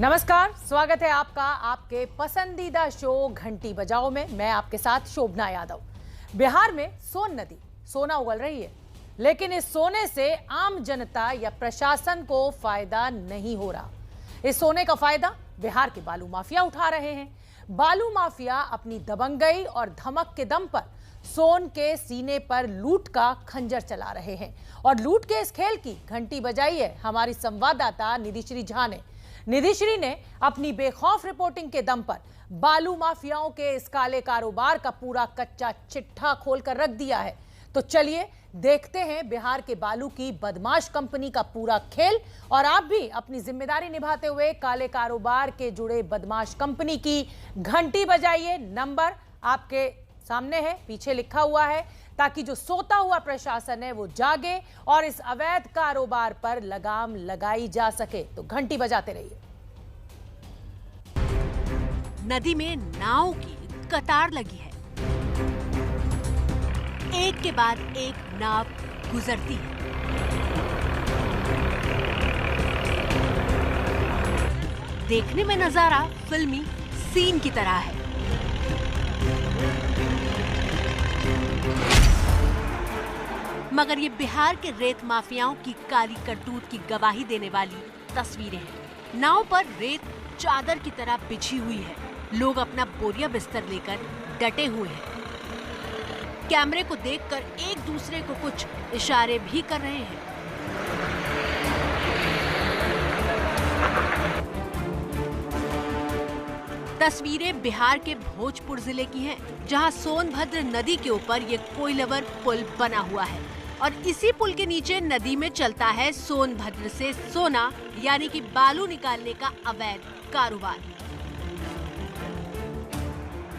नमस्कार, स्वागत है आपका आपके पसंदीदा शो घंटी बजाओ में। मैं आपके साथ शोभना यादव। बिहार में सोन नदी सोना उगल रही है, लेकिन इस सोने से आम जनता या प्रशासन को फायदा नहीं हो रहा। इस सोने का फायदा बिहार के बालू माफिया उठा रहे हैं। बालू माफिया अपनी दबंगई और धमक के दम पर सोन के सीने पर लूट का खंजर चला रहे हैं। और लूट के इस खेल की घंटी बजाई है हमारी संवाददाता निधिश्री झा ने। निधिश्री ने अपनी बेखौफ रिपोर्टिंग के दम पर बालू माफियाओं के इस काले कारोबार का पूरा कच्चा चिट्ठा खोलकर रख दिया है। तो चलिए देखते हैं बिहार के बालू की बदमाश कंपनी का पूरा खेल, और आप भी अपनी जिम्मेदारी निभाते हुए काले कारोबार के जुड़े बदमाश कंपनी की घंटी बजाइए। नंबर आपके सामने है, पीछे लिखा हुआ है, ताकि जो सोता हुआ प्रशासन है वो जागे और इस अवैध कारोबार पर लगाम लगाई जा सके। तो घंटी बजाते रहिए। नदी में नाव की कतार लगी है, एक के बाद एक नाव गुजरती है। देखने में नजारा फिल्मी सीन की तरह है। मगर ये बिहार के रेत माफियाओं की काली करतूत की गवाही देने वाली तस्वीरें हैं। नाव पर रेत चादर की तरह बिछी हुई है। लोग अपना बोरिया बिस्तर लेकर डटे हुए हैं। कैमरे को देखकर एक दूसरे को कुछ इशारे भी कर रहे हैं। तस्वीरें बिहार के भोजपुर जिले की हैं, जहां सोनभद्र नदी के ऊपर ये कोइलवर पुल बना हुआ है और इसी पुल के नीचे नदी में चलता है सोनभद्र से सोना यानी कि बालू निकालने का अवैध कारोबार।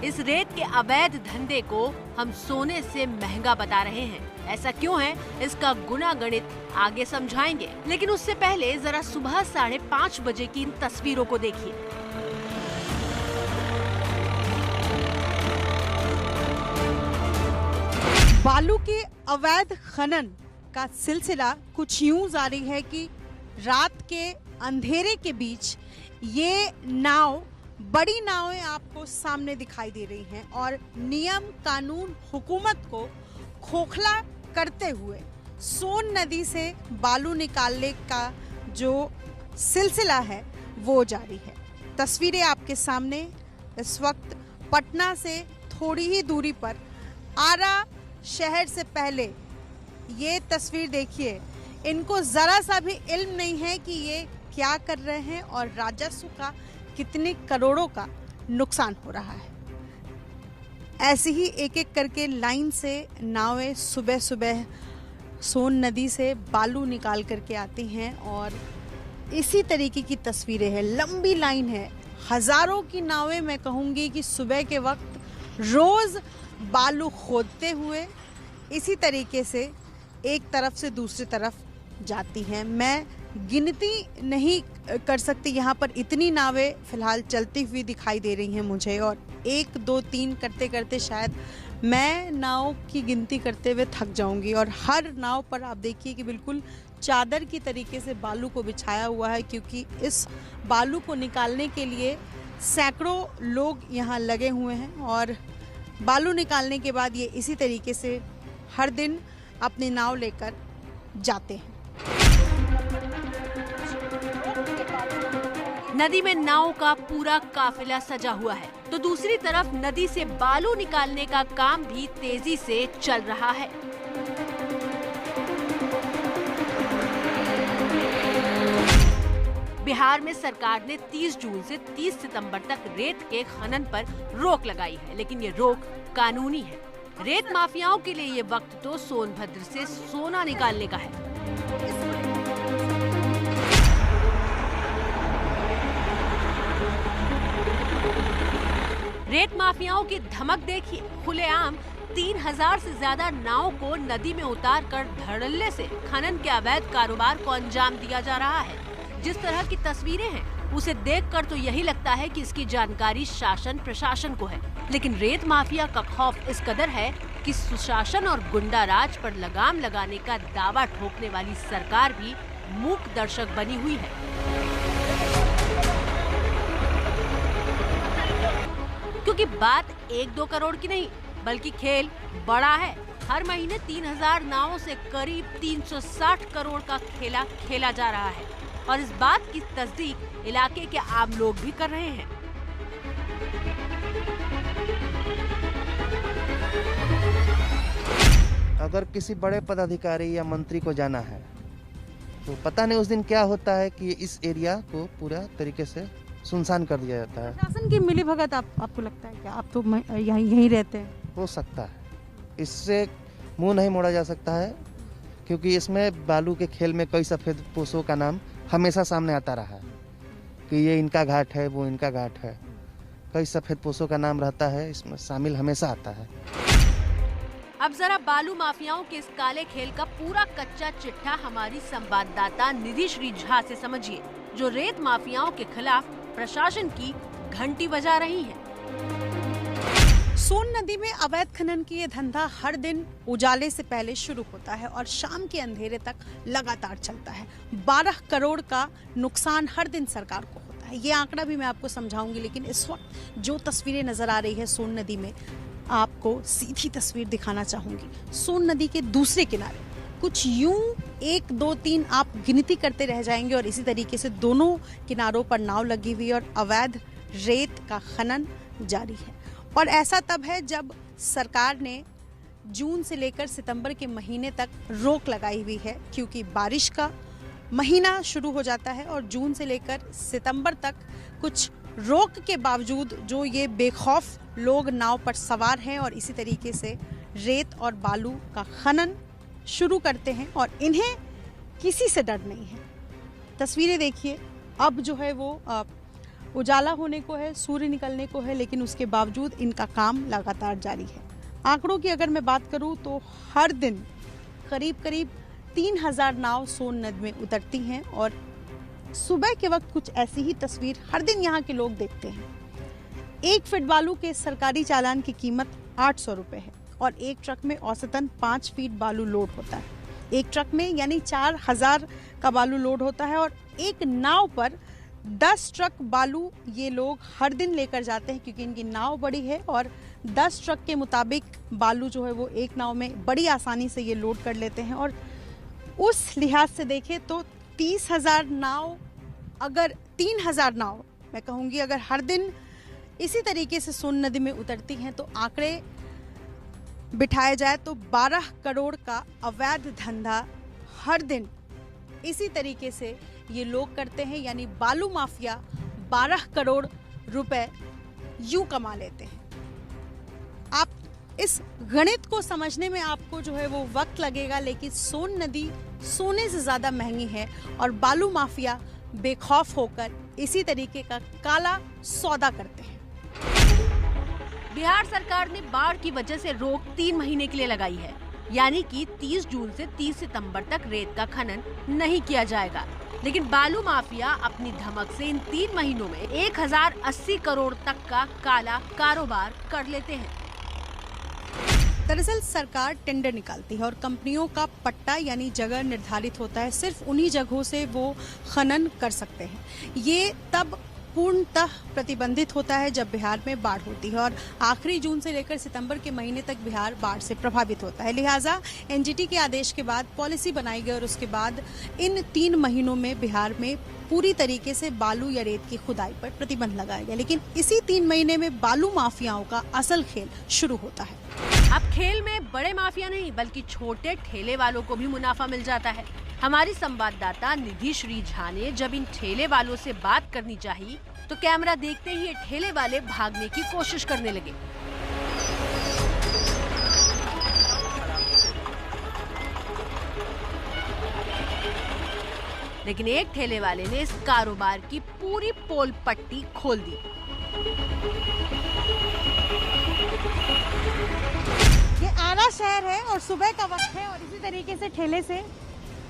इस रेत के अवैध धंधे को हम सोने से महंगा बता रहे हैं। ऐसा क्यों है, इसका गुना गणित आगे समझाएंगे, लेकिन उससे पहले जरा सुबह 5:30 बजे की इन तस्वीरों को देखिए। बालू के अवैध खनन का सिलसिला कुछ यूं जारी है कि रात के अंधेरे के बीच ये नाव, बड़ी नावें आपको सामने दिखाई दे रही हैं और नियम कानून हुकूमत को खोखला करते हुए सोन नदी से बालू निकालने का जो सिलसिला है वो जारी है। तस्वीरें आपके सामने इस वक्त पटना से थोड़ी ही दूरी पर आरा शहर से पहले ये तस्वीर देखिए। इनको जरा सा भी इल्म नहीं है कि ये क्या कर रहे हैं और राजस्व का कितने करोड़ों का नुकसान हो रहा है। ऐसे ही एक एक करके लाइन से नावें सुबह सुबह सोन नदी से बालू निकाल करके आती हैं और इसी तरीके की तस्वीरें हैं। लंबी लाइन है, हजारों की नावें, मैं कहूँगी कि सुबह के वक्त रोज बालू खोदते हुए इसी तरीके से एक तरफ से दूसरी तरफ जाती हैं। मैं गिनती नहीं कर सकती, यहाँ पर इतनी नावें फिलहाल चलती हुई दिखाई दे रही हैं मुझे, और 1 2 3 करते करते शायद मैं नाव की गिनती करते हुए थक जाऊंगी। और हर नाव पर आप देखिए कि बिल्कुल चादर की तरीके से बालू को बिछाया हुआ है, क्योंकि इस बालू को निकालने के लिए सैकड़ों लोग यहाँ लगे हुए हैं और बालू निकालने के बाद ये इसी तरीके से हर दिन अपनी नाव लेकर जाते हैं। नदी में नाव का पूरा काफिला सजा हुआ है, तो दूसरी तरफ नदी से बालू निकालने का काम भी तेजी से चल रहा है। बिहार में सरकार ने 30 जून से 30 सितंबर तक रेत के खनन पर रोक लगाई है, लेकिन ये रोक कानूनी है। रेत माफियाओं के लिए ये वक्त तो सोनभद्र से सोना निकालने का है। रेत माफियाओं की धमक देखिए। खुलेआम 3000 से ज्यादा नाव को नदी में उतार कर धड़ल्ले से खनन के अवैध कारोबार को अंजाम दिया जा रहा है। जिस तरह की तस्वीरें हैं उसे देखकर तो यही लगता है कि इसकी जानकारी शासन प्रशासन को है, लेकिन रेत माफिया का खौफ इस कदर है कि सुशासन और गुंडा राज पर लगाम लगाने का दावा ठोकने वाली सरकार भी मूक दर्शक बनी हुई है। क्योंकि बात 1-2 करोड़ की नहीं बल्कि खेल बड़ा है। हर महीने 3000 नावों से करीब 360 करोड़ का खेला खेला जा रहा है और इस बात की तस्दीक इलाके के आम लोग भी कर रहे हैं। अगर किसी बड़े पदाधिकारी या मंत्री को जाना है तो पता नहीं उस दिन क्या होता है कि इस एरिया को पूरा तरीके से सुनसान कर दिया जाता है। प्रशासन की मिलीभगत आपको लगता है क्या? आप तो यहीं रहते हैं। हो सकता है, इससे मुंह नहीं मोड़ा जा सकता है क्योंकि इसमें बालू के खेल में कई सफेद पोशों का नाम हमेशा सामने आता रहा है कि ये इनका घाट है, वो इनका घाट है। कई सफेद पोशों का नाम रहता है, इसमें शामिल हमेशा आता है। अब जरा बालू माफियाओं के इस काले खेल का पूरा कच्चा चिट्ठा हमारी संवाददाता निधि श्री झा से समझिए, जो रेत माफियाओं के खिलाफ प्रशासन की घंटी बजा रही हैं। सोन नदी में अवैध खनन की ये धंधा हर दिन उजाले से पहले शुरू होता है और शाम के अंधेरे तक लगातार चलता है। 12 करोड़ का नुकसान हर दिन सरकार को होता है। ये आंकड़ा भी मैं आपको समझाऊंगी, लेकिन इस वक्त जो तस्वीरें नजर आ रही है सोन नदी में, आपको सीधी तस्वीर दिखाना चाहूंगी। सोन नदी के दूसरे किनारे कुछ यूं 1, 2, 3 आप गिनती करते रह जाएंगे और इसी तरीके से दोनों किनारों पर नाव लगी हुई और अवैध रेत का खनन जारी है। और ऐसा तब है जब सरकार ने जून से लेकर सितंबर के महीने तक रोक लगाई हुई है, क्योंकि बारिश का महीना शुरू हो जाता है और जून से लेकर सितंबर तक कुछ रोक के बावजूद जो ये बेखौफ लोग नाव पर सवार हैं और इसी तरीके से रेत और बालू का खनन शुरू करते हैं और इन्हें किसी से डर नहीं है। तस्वीरें देखिए, अब जो है वो उजाला होने को है, सूर्य निकलने को है, लेकिन उसके बावजूद इनका काम लगातार जारी है। आंकड़ों की अगर मैं बात करूं तो हर दिन करीब 3000 नाव सोन नदी में उतरती हैं और सुबह के वक्त कुछ ऐसी ही तस्वीर हर दिन यहाँ के लोग देखते हैं। 1 फीट बालू के सरकारी चालान की कीमत 800 रुपए है और एक ट्रक में औसतन 5 फीट बालू लोड होता है। एक ट्रक में यानी 4000 का बालू लोड होता है और एक नाव पर 10 ट्रक बालू ये लोग हर दिन लेकर जाते हैं, क्योंकि इनकी नाव बड़ी है और 10 ट्रक के मुताबिक बालू जो है वो एक नाव में बड़ी आसानी से ये लोड कर लेते हैं। और उस लिहाज से देखें तो 30,000 नाव, अगर 3000 नाव मैं कहूँगी अगर हर दिन इसी तरीके से सोन नदी में उतरती हैं तो आंकड़े बिठाए जाए तो 12 करोड़ का अवैध धंधा हर दिन इसी तरीके से ये लोग करते हैं। यानी बालू माफिया 12 करोड़ रुपए यूं कमा लेते हैं। आप इस गणित को समझने में आपको जो है वो वक्त लगेगा, लेकिन सोन नदी सोने से ज्यादा महंगी है और बालू माफिया बेखौफ होकर इसी तरीके का काला सौदा करते हैं। बिहार सरकार ने बाढ़ की वजह से रोक 3 महीने के लिए लगाई है, यानी कि 30 जून से 30 सितंबर तक रेत का खनन नहीं किया जाएगा। लेकिन बालू माफिया अपनी धमक से इन 3 महीनों में 1080 करोड़ तक का काला कारोबार कर लेते हैं। दरअसल सरकार टेंडर निकालती है और कंपनियों का पट्टा यानी जगह निर्धारित होता है, सिर्फ उन्हीं जगहों से वो खनन कर सकते हैं। ये तब पूर्णतः प्रतिबंधित होता है जब बिहार में बाढ़ होती है और आखिरी जून से लेकर सितंबर के महीने तक बिहार बाढ़ से प्रभावित होता है। लिहाजा एनजीटी के आदेश के बाद पॉलिसी बनाई गई और उसके बाद इन 3 महीनों में बिहार में पूरी तरीके से बालू या रेत की खुदाई पर प्रतिबंध लगाया गया। लेकिन इसी 3 महीने में बालू माफियाओं का असल खेल शुरू होता है। अब खेल में बड़े माफिया नहीं बल्कि छोटे ठेले वालों को भी मुनाफा मिल जाता है। हमारी संवाददाता निधि श्री झा ने जब इन ठेले वालों से बात करनी चाहिए तो कैमरा देखते ही ये ठेले वाले भागने की कोशिश करने लगे। लेकिन एक ठेले वाले ने इस कारोबार की पूरी पोल पट्टी खोल दी। ये आरा शहर है और सुबह का वक्त है और इसी तरीके से ठेले से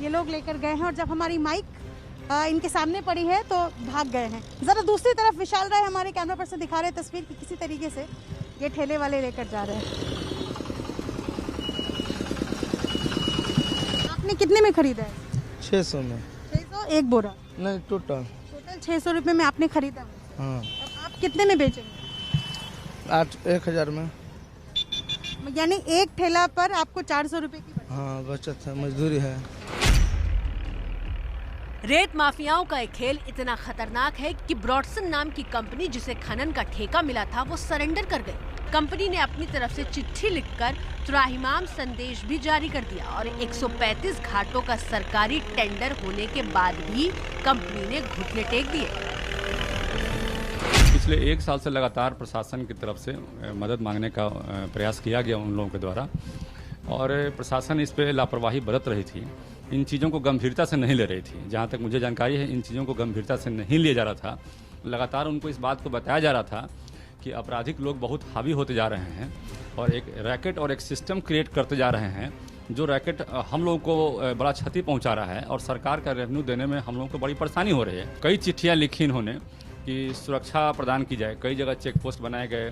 ये लोग लेकर गए हैं और जब हमारी माइक इनके सामने पड़ी है तो भाग गए हैं। जरा दूसरी तरफ विशाल राय हमारे कैमरा पर्सन दिखा रहे हैं तस्वीर की किसी तरीके से ये ठेले वाले लेकर जा रहे हैं। आपने कितने में खरीदा है? 600 में। 600 एक बोरा? नहीं, टोटल 600 रुपये में आपने खरीदा। हाँ। अब आप कितने में बेचेंगे? 1000 में। यानी एक ठेला पर आपको 400 रुपए की बचत। हाँ बचत है, मजदूरी है। रेत माफियाओं का एक खेल इतना खतरनाक है कि ब्रॉडसन नाम की कंपनी जिसे खनन का ठेका मिला था वो सरेंडर कर गई। कंपनी ने अपनी तरफ से चिट्ठी लिखकर त्राहिमाम संदेश भी जारी कर दिया और 135 घाटों का सरकारी टेंडर होने के बाद भी कंपनी ने घुटने टेक दिए। पिछले 1 साल से लगातार प्रशासन की तरफ से मदद मांगने का प्रयास किया गया उन लोगों के द्वारा, और प्रशासन इस पे लापरवाही बरत रही थी, इन चीज़ों को गंभीरता से नहीं ले रही थी। जहाँ तक मुझे जानकारी है, इन चीज़ों को गंभीरता से नहीं लिया जा रहा था। लगातार उनको इस बात को बताया जा रहा था कि आपराधिक लोग बहुत हावी होते जा रहे हैं और एक रैकेट और एक सिस्टम क्रिएट करते जा रहे हैं, जो रैकेट हम लोगों को बड़ा क्षति पहुंचा रहा है और सरकार का रेवेन्यू देने में हम लोगों को बड़ी परेशानी हो रही है। कई चिट्ठियाँ लिखी इन्होंने कि सुरक्षा प्रदान की जाए। कई जगह चेक पोस्ट बनाए गए,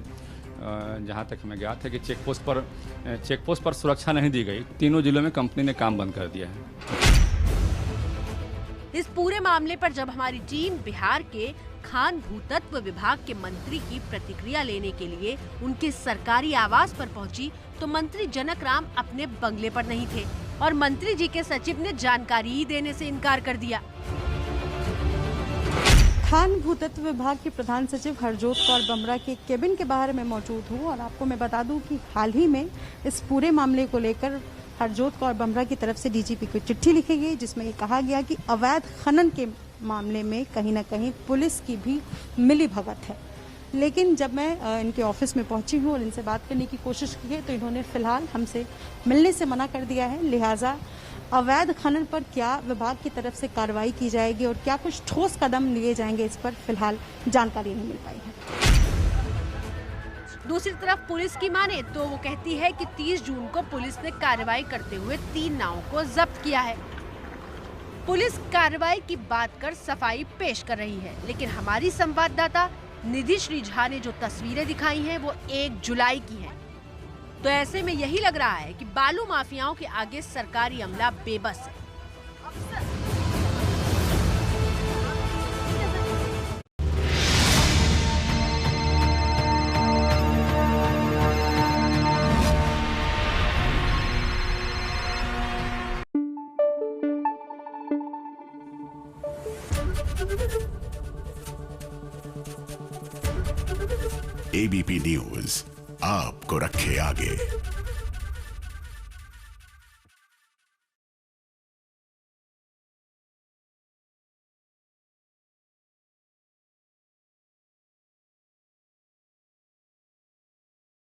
जहाँ तक हमें ज्ञात है कि चेक पोस्ट पर सुरक्षा नहीं दी गई। तीनों जिलों में कंपनी ने काम बंद कर दिया है। इस पूरे मामले पर जब हमारी टीम बिहार के खान भूतत्व विभाग के मंत्री की प्रतिक्रिया लेने के लिए उनके सरकारी आवास पर पहुंची, तो मंत्री जनक राम अपने बंगले पर नहीं थे और मंत्री जी के सचिव ने जानकारी ही देने से इनकार कर दिया। खान भूतत्व विभाग के प्रधान सचिव हरजोत कौर बमरा के केबिन के बाहर में मौजूद हूँ और आपको मैं बता दूं कि हाल ही में इस पूरे मामले को लेकर हरजोत कौर बमरा की तरफ से डीजीपी को चिट्ठी लिखी गई, जिसमें ये कहा गया कि अवैध खनन के मामले में कहीं ना कहीं पुलिस की भी मिलीभगत है। लेकिन जब मैं इनके ऑफिस में पहुंची हूँ और इनसे बात करने की कोशिश की है, तो इन्होंने फिलहाल हमसे मिलने से मना कर दिया है। लिहाजा अवैध खनन पर क्या विभाग की तरफ से कार्रवाई की जाएगी और क्या कुछ ठोस कदम लिए जाएंगे, इस पर फिलहाल जानकारी नहीं मिल पाई है। दूसरी तरफ पुलिस की माने तो वो कहती है कि 30 जून को पुलिस ने कार्रवाई करते हुए 3 नावों को जब्त किया है। पुलिस कार्रवाई की बात कर सफाई पेश कर रही है, लेकिन हमारी संवाददाता निधि श्री झा ने जो तस्वीरें दिखाई हैं वो 1 जुलाई की हैं। तो ऐसे में यही लग रहा है कि बालू माफियाओं के आगे सरकारी अमला बेबस है। एबीपी न्यूज आपको रखे आगे।